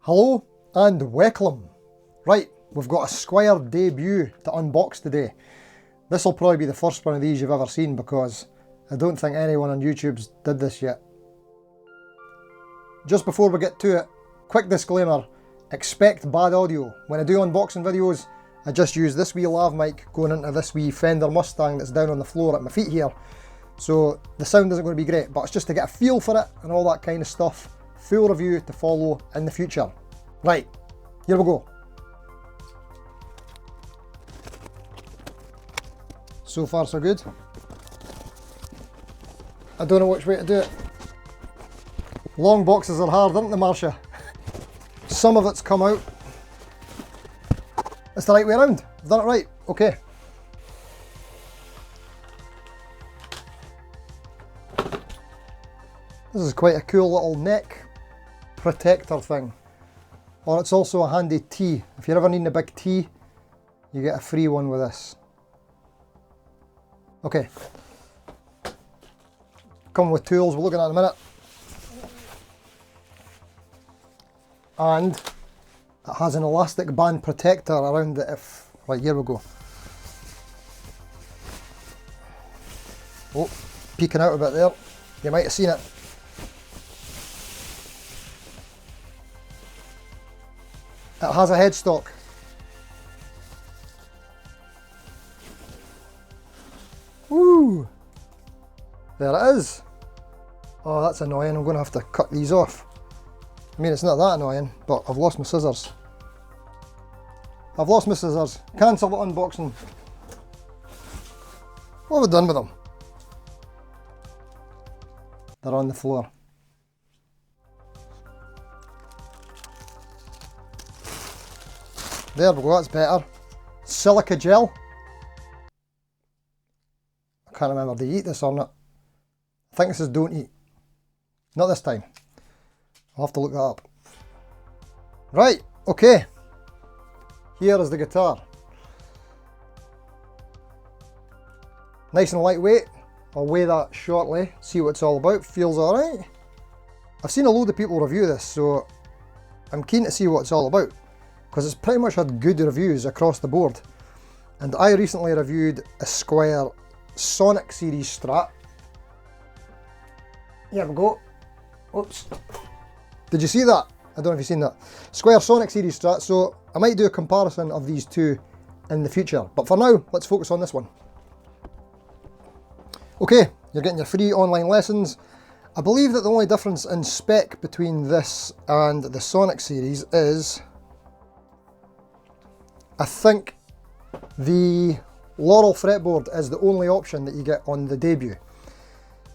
Hello and welcome. Right, we've got a Squier debut to unbox today. This will probably be the first one of these you've ever seen because I don't think anyone on YouTube's did this yet. Just before we get to it, quick disclaimer, expect bad audio. When I do unboxing videos, I just use this wee lav mic going into this wee Fender Mustang that's down on the floor at my feet here. So the sound isn't going to be great, but it's just to get a feel for it and all that kind of stuff. Full review to follow in the future. Right, here we go. So far so good. I don't know which way to do it. Long boxes are hard, aren't they, Marcia? Some of it's come out. It's the right way around. I've done it right. Okay. This is quite a cool little neck protector thing. Or it's also a handy tee. If you're ever needing a big tee, you get a free one with this. Okay. Come with tools, we're looking at in a minute. And it has an elastic band protector around it if... Right, here we go. Oh, peeking out a bit there. You might have seen it. It has a headstock. Woo! There it is. Oh, that's annoying. I'm going to have to cut these off. I mean, it's not that annoying, but I've lost my scissors. I've lost my scissors. Cancel the unboxing. What have I done with them? They're on the floor. There we go, that's better. Silica gel. I can't remember, do you eat this or not? I think this is don't eat. Not this time. I'll have to look that up. Right, okay. Here is the guitar. Nice and lightweight. I'll weigh that shortly, see what it's all about. Feels alright. I've seen a load of people review this, so I'm keen to see what it's all about, because it's pretty much had good reviews across the board. And I recently reviewed a Squier Sonic series Strat. Here we go. Oops. Did you see that? I don't know if you've seen that. Squier Sonic series Strat, so I might do a comparison of these two in the future. But for now, let's focus on this one. Okay, you're getting your free online lessons. I believe that the only difference in spec between this and the Sonic series is, I think the Laurel fretboard is the only option that you get on the debut.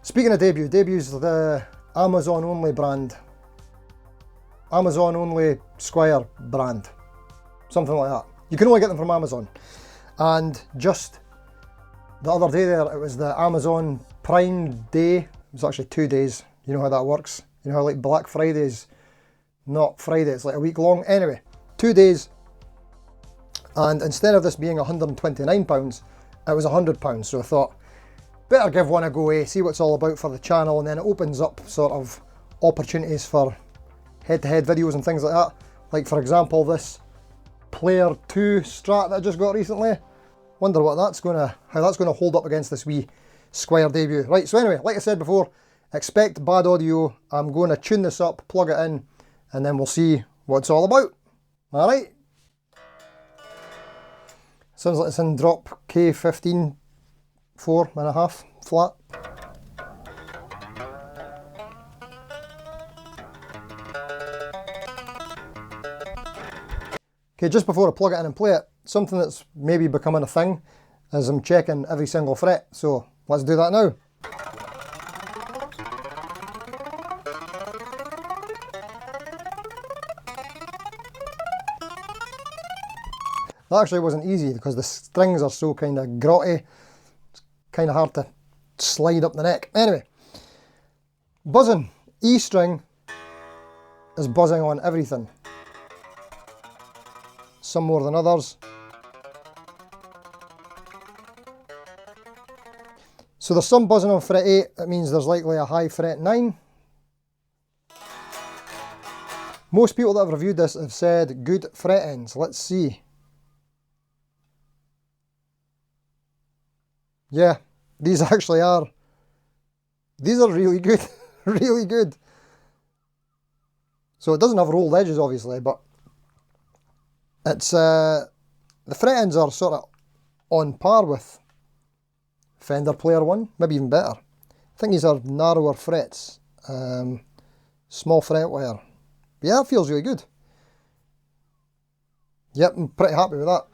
Speaking of debut, debu's the Amazon only brand. Amazon only Squier brand. Something like that. You can only get them from Amazon. And just the other day there, it was the Amazon Prime Day. It was actually 2 days. You know how that works. You know how like Black Friday's not Friday, it's like a week long. Anyway, 2 days. And instead of this being £129, it was £100. So I thought, better give one a go, see what it's all about for the channel, and then it opens up sort of opportunities for head-to-head videos and things like that. Like for example, this Player 2 Strat that I just got recently. Wonder what that's how that's gonna hold up against this wee Squier debut. Right, so anyway, like I said before, expect bad audio. I'm going to tune this up, plug it in, and then we'll see what it's all about. Alright. Sounds like it's in drop K15, 4.5 flat. Okay, just before I plug it in and play it, something that's maybe becoming a thing is I'm checking every single fret, so let's do that now. That actually wasn't easy because the strings are so kind of grotty. It's kind of hard to slide up the neck. Anyway, buzzing. E string is buzzing on everything. Some more than others. So there's some buzzing on fret 8, that means there's likely a high fret 9. Most people that have reviewed this have said good fret ends. Let's see. Yeah, these actually are. These are really good. Really good. So it doesn't have rolled edges, obviously, but it's the fret ends are sort of on par with Fender Player One, maybe even better. I think these are narrower frets, small fret wear. Yeah, it feels really good. Yep, I'm pretty happy with that.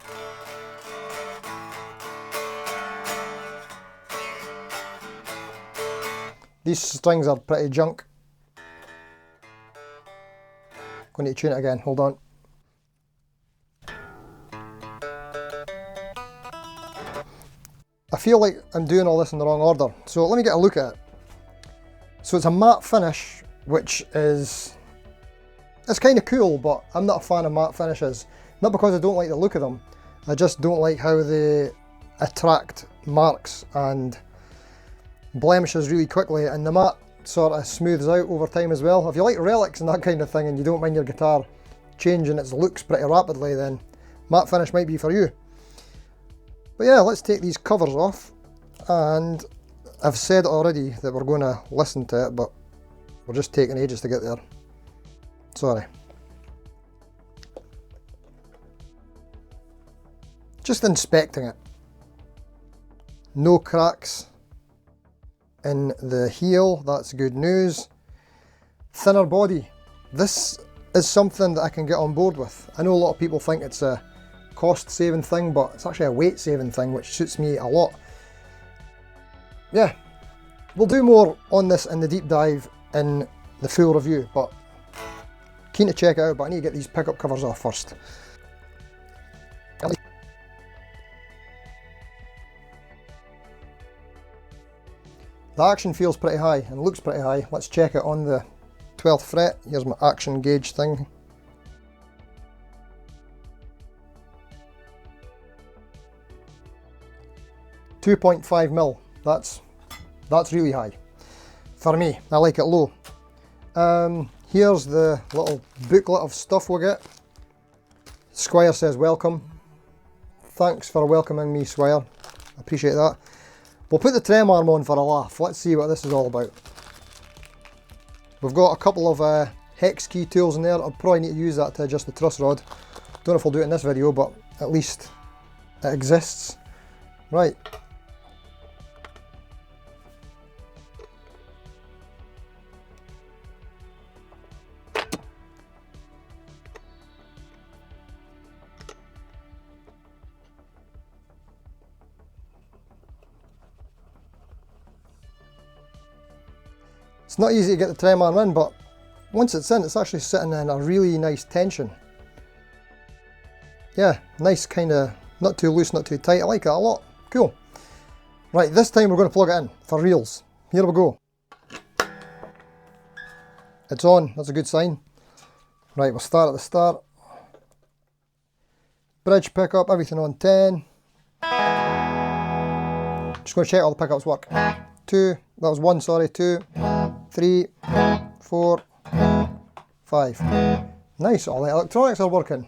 These strings are pretty junk. Going to tune it again, hold on. I feel like I'm doing all this in the wrong order, so let me get a look at it. So it's a matte finish, which is, it's kind of cool, but I'm not a fan of matte finishes. Not because I don't like the look of them, I just don't like how they attract marks and blemishes really quickly, and the matte sort of smooths out over time as well. If you like relics and that kind of thing and you don't mind your guitar changing its looks pretty rapidly, then matte finish might be for you. But yeah, let's take these covers off, and I've said already that we're going to listen to it, but we're just taking ages to get there. Sorry. Just inspecting it. No cracks in the heel, that's good news. Thinner body. This is something that I can get on board with. I know a lot of people think it's a cost saving thing, but it's actually a weight saving thing, which suits me a lot. Yeah, we'll do more on this in the deep dive in the full review, but keen to check it out, but I need to get these pickup covers off first. The action feels pretty high and looks pretty high. Let's check it on the 12th fret. Here's my action gauge thing. .5 mil. That's really high for me. I like it low. Here's the little booklet of stuff we get. Squier says welcome. Thanks for welcoming me, Squier. I appreciate that. We'll put the trem arm on for a laugh. Let's see what this is all about. We've got a couple of hex key tools in there. I'll probably need to use that to adjust the truss rod. Don't know if I'll do it in this video, but at least it exists. Right. It's not easy to get the trem arm in, but once it's in, it's actually sitting in a really nice tension. Yeah, nice kind of, not too loose, not too tight. I like it a lot. Cool. Right, this time we're going to plug it in for reals. Here we go. It's on, that's a good sign. Right, we'll start at the start. Bridge pickup, everything on 10. Just going to check all the pickups work. 2, that was 1, sorry, 2, 3, 4, 5. Nice, all the electronics are working.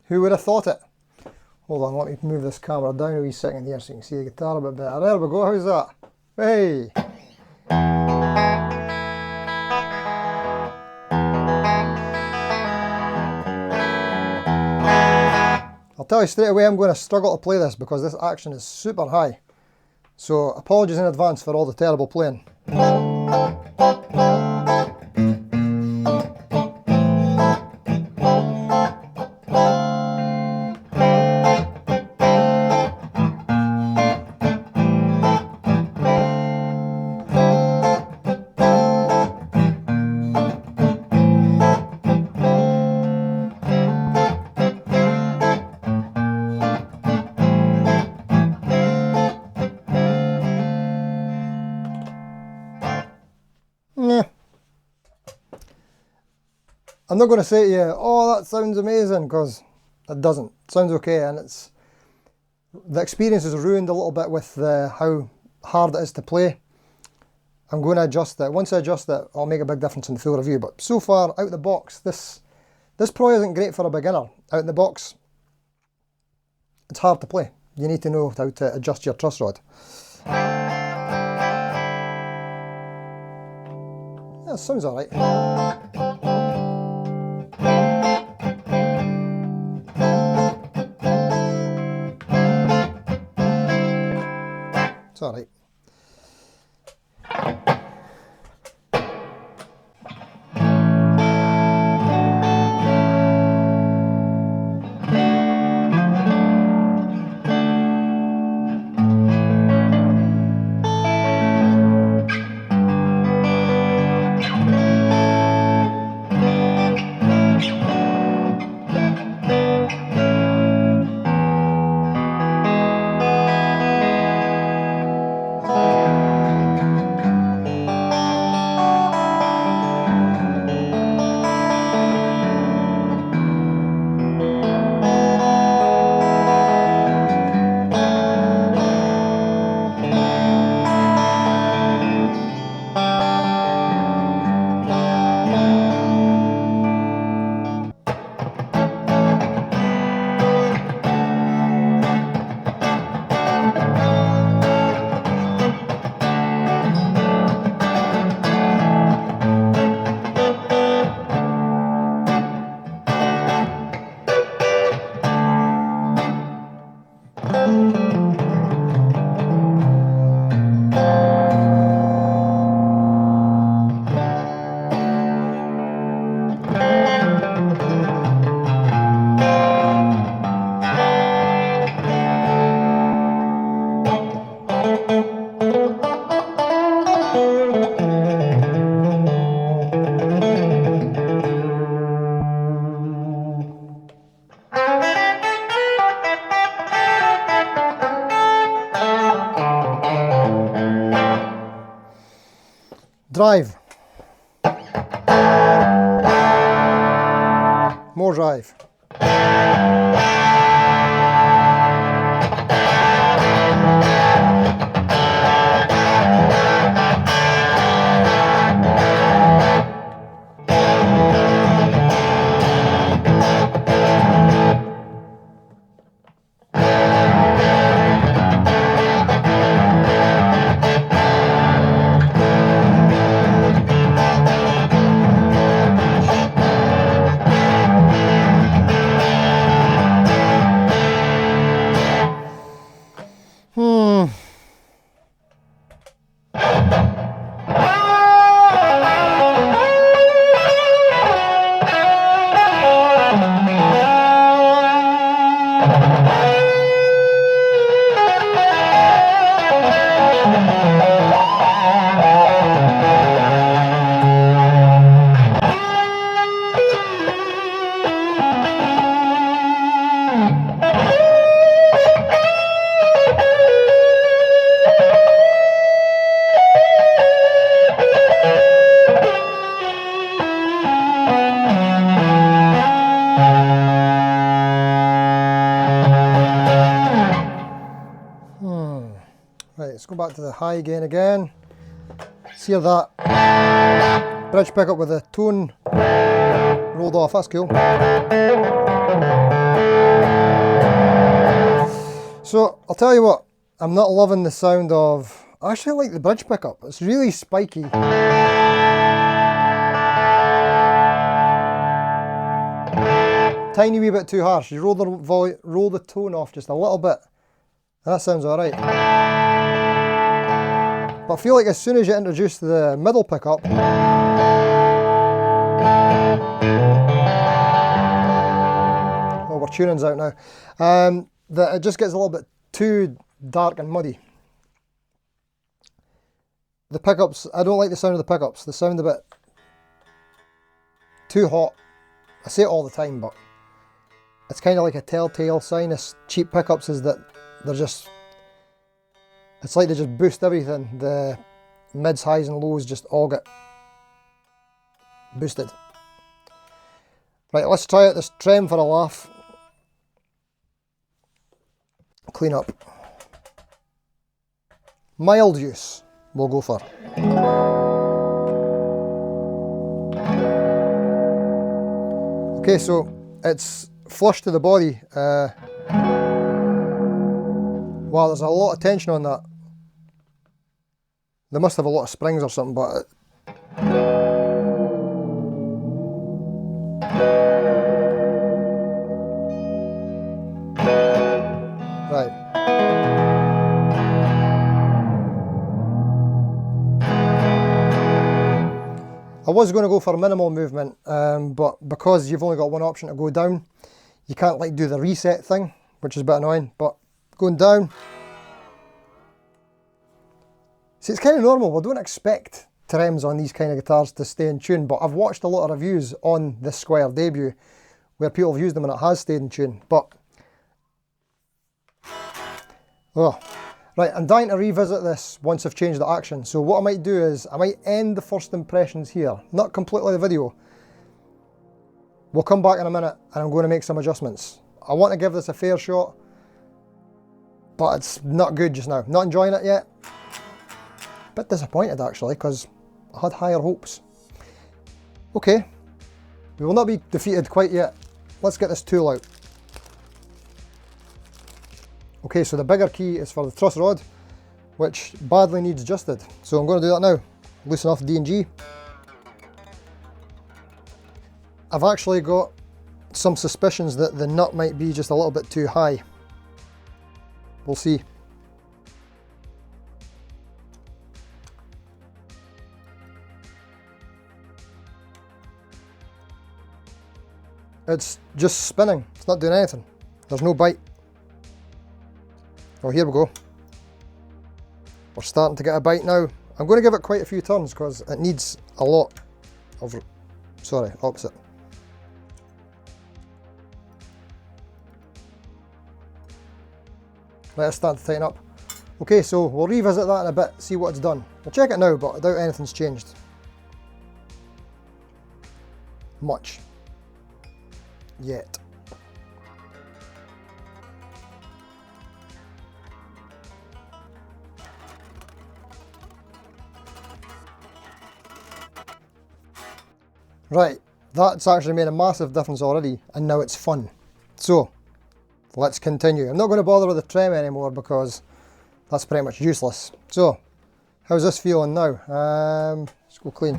Who would have thought it? Hold on, let me move this camera down a wee second here so you can see the guitar a bit better. There we go, how's that? Hey! I'll tell you straight away, I'm going to struggle to play this because this action is super high. So apologies in advance for all the terrible playing. I'm not going to say to you, oh, that sounds amazing, because it doesn't. It sounds okay, and it's the experience is ruined a little bit with how hard it is to play. I'm going to adjust it. Once I adjust it, I'll make a big difference in the full review. But so far, out the box, this This probably isn't great for a beginner. Out in the box, it's hard to play. You need to know how to adjust your truss rod. Yeah, it sounds alright. It's alright. Drive. More drive. Right, let's go back to the high gain again. See how that bridge pickup with the tone rolled off, that's cool. So, I'll tell you what, I'm not loving the sound of, I actually like the bridge pickup, it's really spiky. Tiny wee bit too harsh, you roll the tone off just a little bit, and that sounds alright. But I feel like as soon as you introduce the middle pickup, oh, we're tuning's out now, that it just gets a little bit too dark and muddy. The pickups, I don't like the sound of the pickups. They sound a bit too hot. I say it all the time, but it's kind of like a telltale sign of cheap pickups is that they're just, it's like they just boost everything. The mids, highs and lows just all get boosted. Right, let's try out this trem for a laugh. Clean up. Mild use we'll go for. Okay, so it's flush to the body. Wow, there's a lot of tension on that. They must have a lot of springs or something, but... Right. I was going to go for minimal movement, but because you've only got one option to go down, you can't like do the reset thing, which is a bit annoying, but going down... See, it's kind of normal. We don't expect trems on these kind of guitars to stay in tune, but I've watched a lot of reviews on this Squier debut where people have used them and it has stayed in tune, but... Oh, right, I'm dying to revisit this once I've changed the action. So what I might do is, I might end the first impressions here, not completely the video. We'll come back in a minute and I'm going to make some adjustments. I want to give this a fair shot, but it's not good just now. Not enjoying it yet. Bit disappointed actually, because I had higher hopes. Okay, we will not be defeated quite yet. Let's get this tool out. Okay, so the bigger key is for the truss rod, which badly needs adjusted. So I'm going to do that now. Loosen off D and G. I've actually got some suspicions that the nut might be just a little bit too high. We'll see. It's just spinning, it's not doing anything. There's no bite. Oh, here we go. We're starting to get a bite now. I'm going to give it quite a few turns because it needs a lot of... Sorry, opposite. Let us start to tighten up. Okay, so we'll revisit that in a bit, see what it's done. We'll check it now, but I doubt anything's changed much yet. Right, that's actually made a massive difference already, and now it's fun. So, let's continue. I'm not going to bother with the trem anymore because that's pretty much useless. So, how's this feeling now? Let's go clean.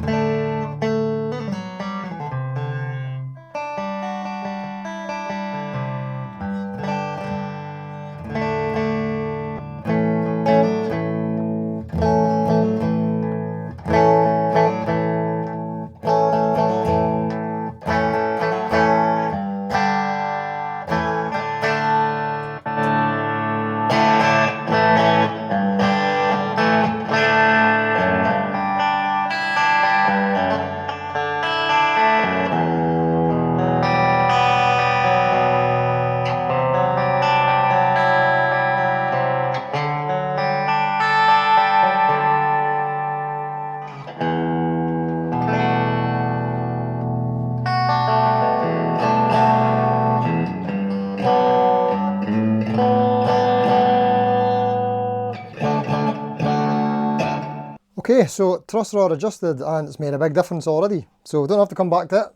Okay, so truss rod adjusted and it's made a big difference already, so we don't have to come back to it.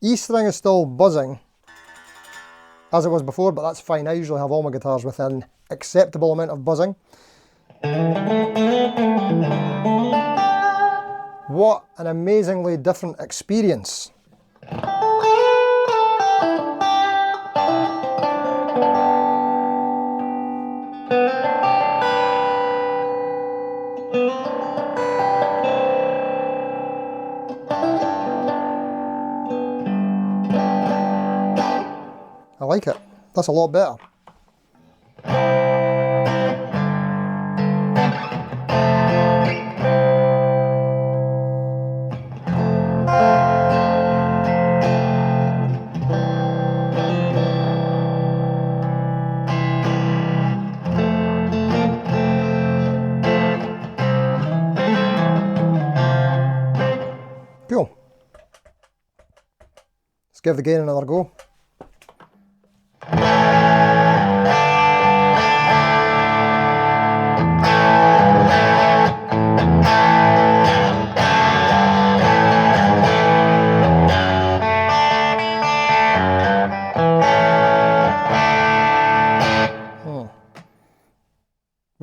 E string is still buzzing as it was before, but that's fine. I usually have all my guitars with an acceptable amount of buzzing. What an amazingly different experience. I like it. That's a lot better. Cool. Let's give the gain another go.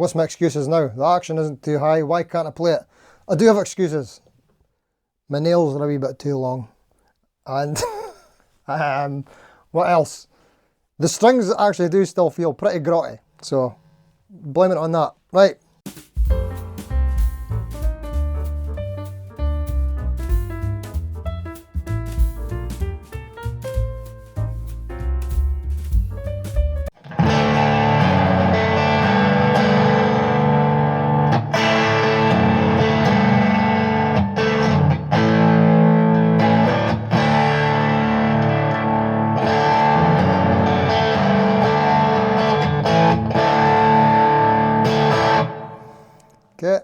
what's my excuses now? The action isn't too high, why can't I play it? I do have excuses. My nails are a wee bit too long. And what else? The strings actually do still feel pretty grotty, so blame it on that. Right. Okay.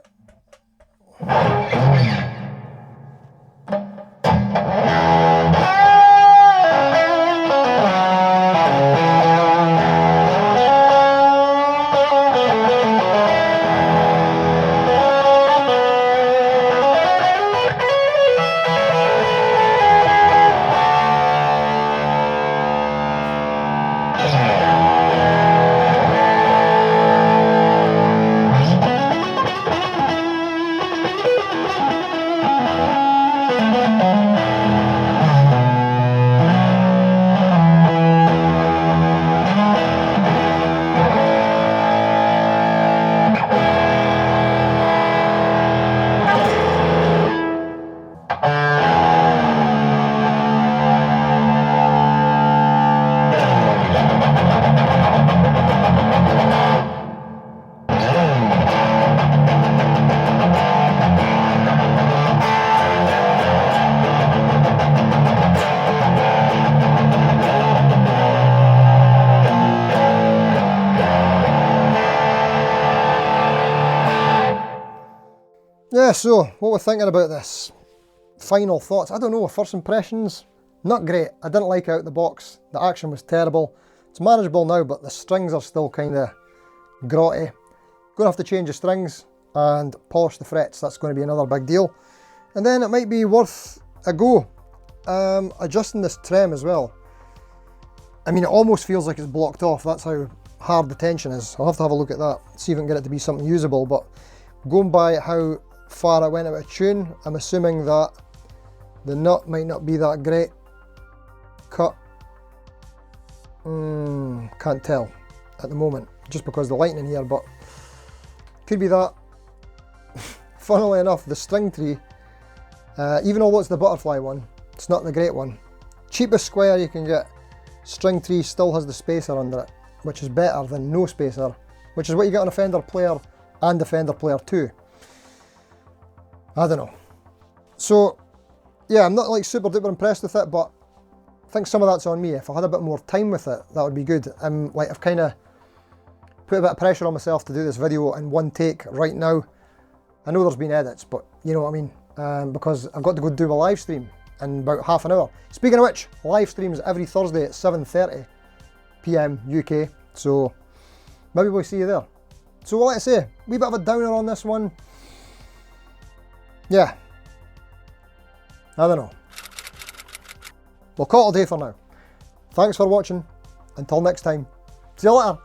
Yeah, so what we're thinking about this. Final thoughts. I don't know, first impressions, not great. I didn't like it out the box. The action was terrible. It's manageable now, but the strings are still kind of grotty. Gonna have to change the strings and polish the frets. That's going to be another big deal. And then it might be worth a go. Adjusting this trem as well. I mean, it almost feels like it's blocked off. That's how hard the tension is. I'll have to have a look at that, see if I can get it to be something usable. But going by how far I went out of tune, I'm assuming that the nut might not be that great cut. Can't tell at the moment, just because the lighting in here, but could be that. Funnily enough, the string tree, even though it's the butterfly one, it's not the great one. Cheapest Squier you can get, string tree still has the spacer under it, which is better than no spacer, which is what you get on a Fender Player and a Fender Player 2. I don't know. So yeah, I'm not like super duper impressed with it, but I think some of that's on me. If I had a bit more time with it, that would be good. I've kind of put a bit of pressure on myself to do this video in one take right now. I know there's been edits, but you know what I mean, because I've got to go do a live stream in about half an hour. Speaking of which, live streams every Thursday at 7:30 PM UK, so maybe we'll see you there. So what I say, wee bit of a downer on this one. Yeah, I don't know. We'll call it a day for now. Thanks for watching. Until next time, see you later.